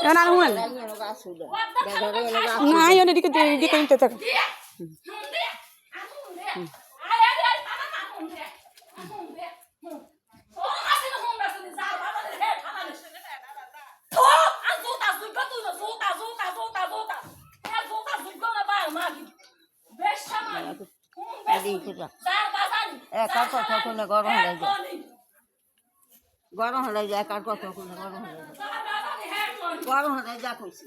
এখন আর হুন না আইও এদিকে এদিকে নিতে থাক একার কথা শুনে গরম হয়ে যায় গরম হয়ে যায় একার কথা শুনে গরম হয়ে যা কইছি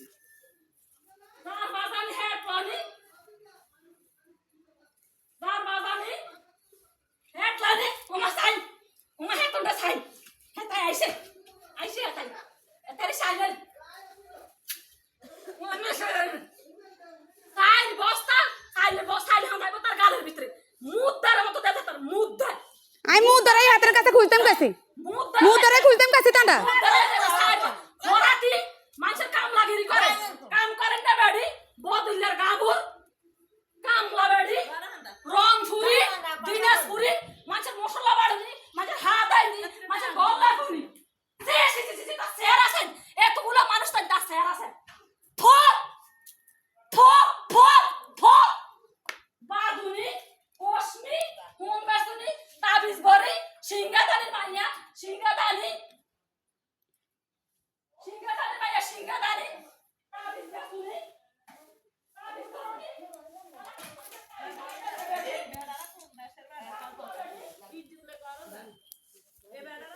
আমি মুখ ধরাই হাতের কাছে খুলতাম কাছে মুখ ধরাই খুলতাম কাছে টান্ডা মানুষের কাম লাগিরি করে কাম করেন না বাড়ি বদুল্লার গাবুর কাম লা বাড়ি রং ফুরি